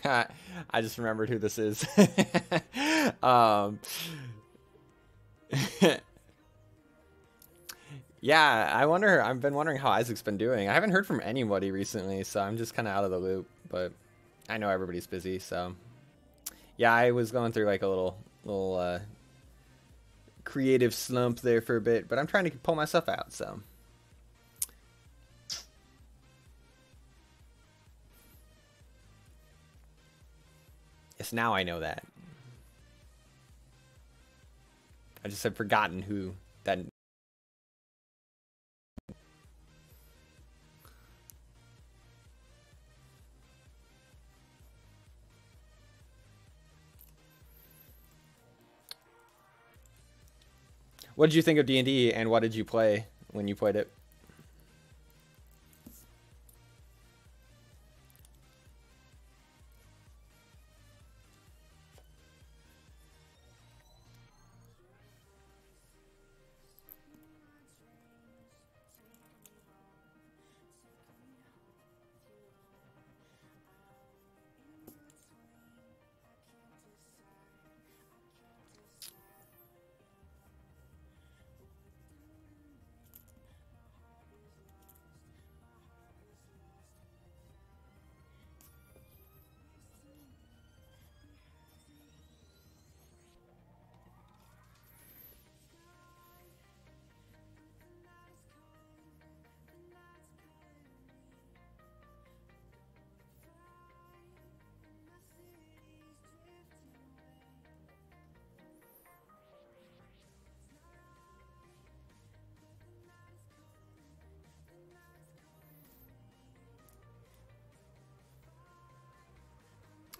Speaker 1: I just remembered who this is. Yeah, I wonder. I've been wondering how Isaac's been doing. I haven't heard from anybody recently, so I'm just kind of out of the loop. But I know everybody's busy, so yeah, I was going through like a little creative slump there for a bit, but I'm trying to pull myself out. So yes, now I know that. I just had forgotten who that. What did you think of D&D, and what did you play when you played it?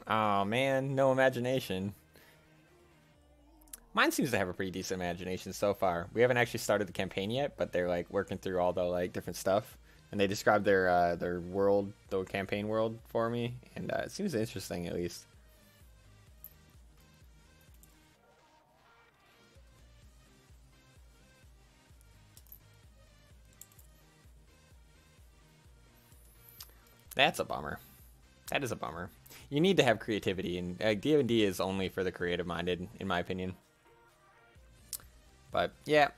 Speaker 1: Oh man, no imagination. Mine seems to have a pretty decent imagination so far. We haven't actually started the campaign yet, but they're like working through all the like different stuff, and they described their world, the campaign world for me, and it seems interesting at least. That's a bummer. That is a bummer. You need to have creativity, and D&D is only for the creative-minded, in my opinion. But yeah.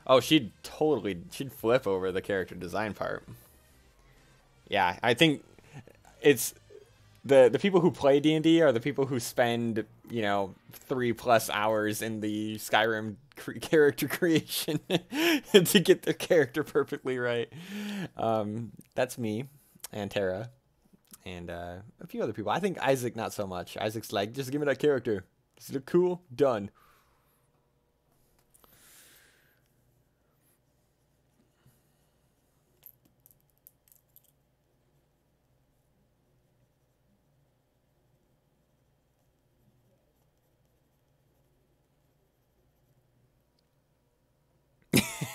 Speaker 1: Oh, she'd flip over the character design part. Yeah, I think it's the people who play D&D are the people who spend, 3+ hours in the Skyrim character creation to get their character perfectly right. That's me and Tara and a few other people. I think Isaac not so much. Isaac's like, just give me that character. Does it look cool? Done.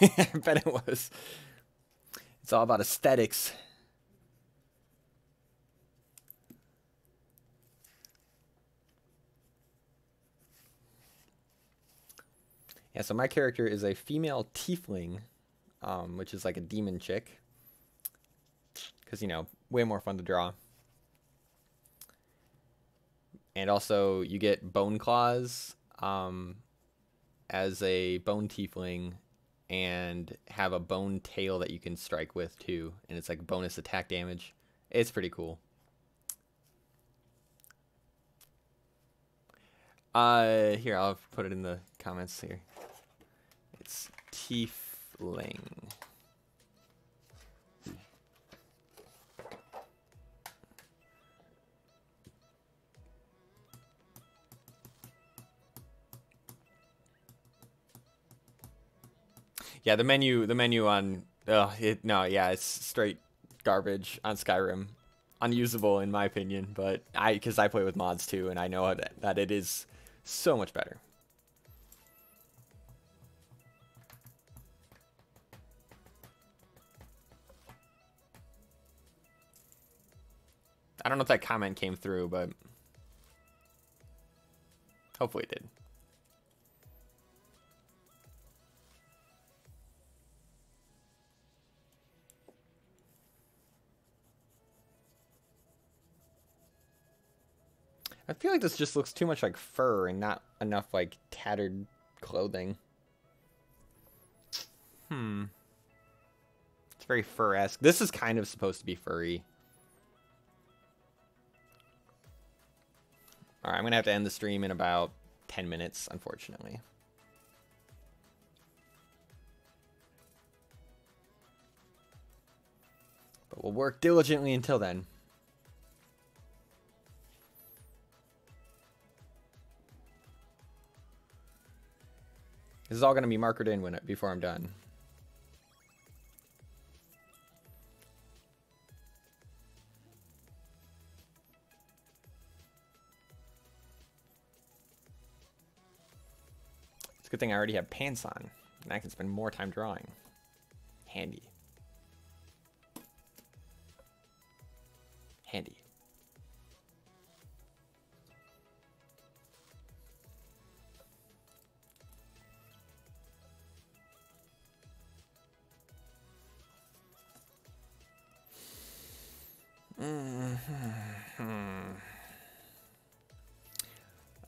Speaker 1: I bet it was. It's all about aesthetics. Yeah, so my character is a female tiefling, which is like a demon chick. Because, way more fun to draw. And also, you get bone claws as a bone tiefling, and have a bone tail that you can strike with too, and it's like bonus attack damage. It's pretty cool. Here, I'll put it in the comments here. It's tiefling. Yeah, the menu on it's straight garbage on Skyrim, unusable in my opinion. But because I play with mods too, and I know that it is so much better. I don't know if that comment came through, but hopefully it did. I feel like this just looks too much like fur and not enough like tattered clothing. It's very fur-esque. This is kind of supposed to be furry. Alright, I'm going to have to end the stream in about 10 minutes, unfortunately. But we'll work diligently until then. This is all going to be markered in before I'm done. It's a good thing I already have pants on, and I can spend more time drawing. Handy. Handy.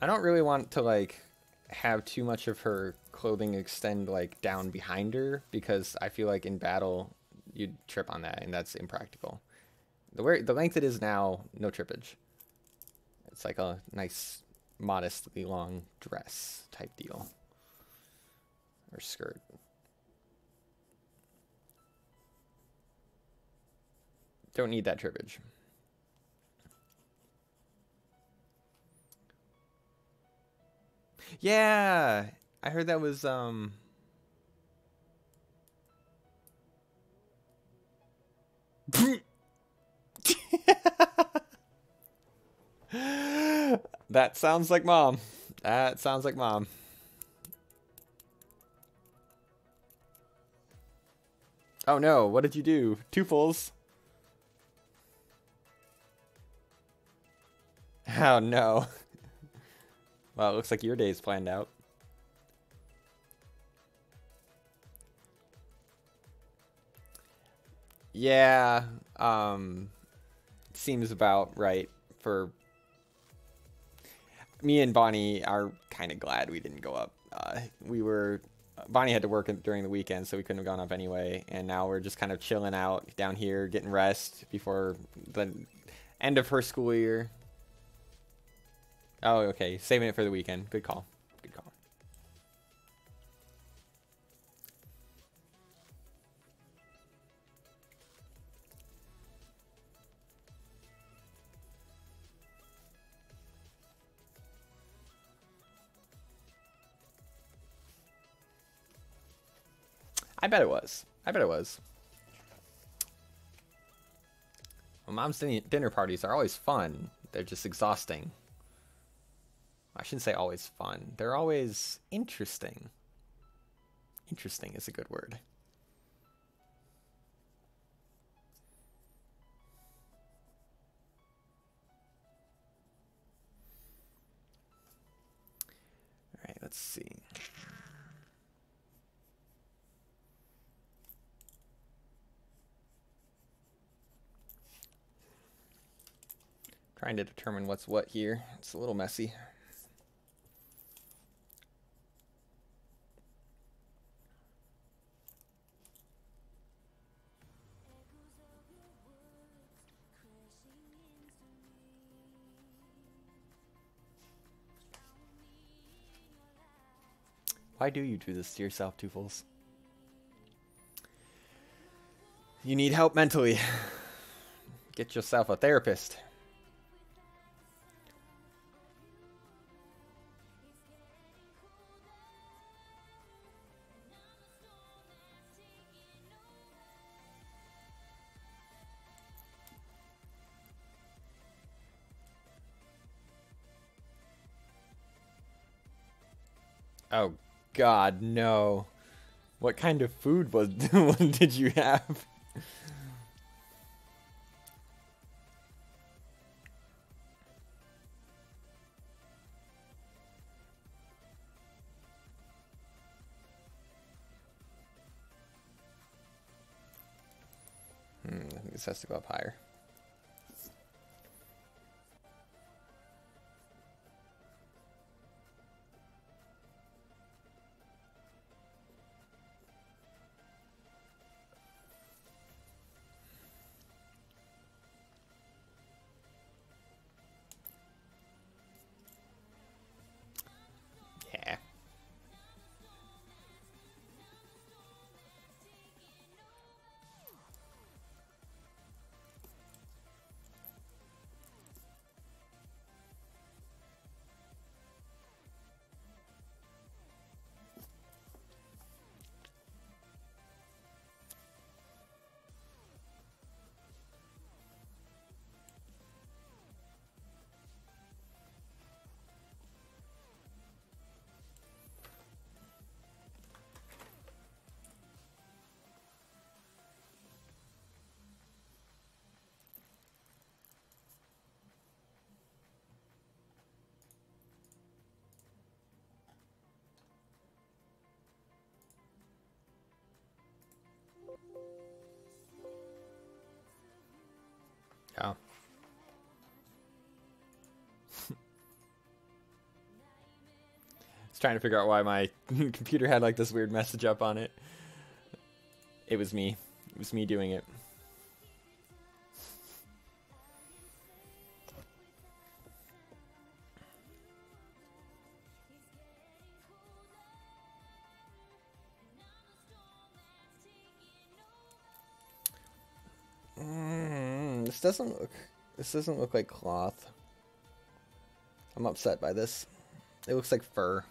Speaker 1: I don't really want to like have too much of her clothing extend like down behind her, because I feel like in battle you'd trip on that and that's impractical. The length it is now, no trippage. It's like a nice modestly long dress type deal, or skirt. Don't need that trippage. Yeah, I heard that was that sounds like mom. That sounds like mom. Oh no, what did you do? Twofuls. Oh no. Well, it looks like your day's planned out. Yeah, seems about right for me. And Bonnie are kind of glad we didn't go up. Bonnie had to work during the weekend, so we couldn't have gone up anyway, and now we're just kind of chilling out down here, getting rest before the end of her school year. Oh, okay. Saving it for the weekend. Good call. Good call. I bet it was. I bet it was. Well, mom's dinner parties are always fun. They're just exhausting. I shouldn't say always fun. They're always interesting. Interesting is a good word. All right, let's see. Trying to determine what's what here. It's a little messy. Why do you do this to yourself, Twofuls? You need help mentally. Get yourself a therapist. Oh God, no. What kind of food did you have? I think this has to go up higher. trying to figure out why my computer had like this weird message up on it. It was me. It was me doing it. This doesn't look like cloth. I'm upset by this. It looks like fur.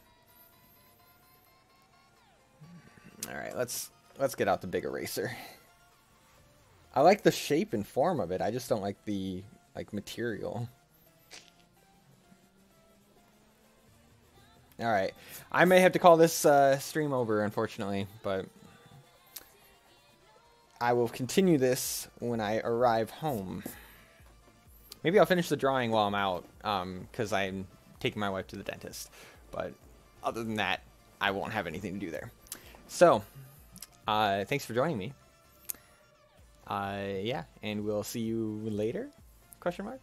Speaker 1: All right, let's get out the big eraser. I like the shape and form of it. I just don't like the material. All right, I may have to call this stream over, unfortunately, but I will continue this when I arrive home. Maybe I'll finish the drawing while I'm out, because I'm taking my wife to the dentist. But other than that, I won't have anything to do there. So, thanks for joining me. Yeah, and we'll see you later? Question mark?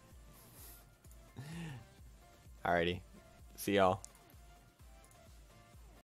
Speaker 1: Alrighty. See y'all.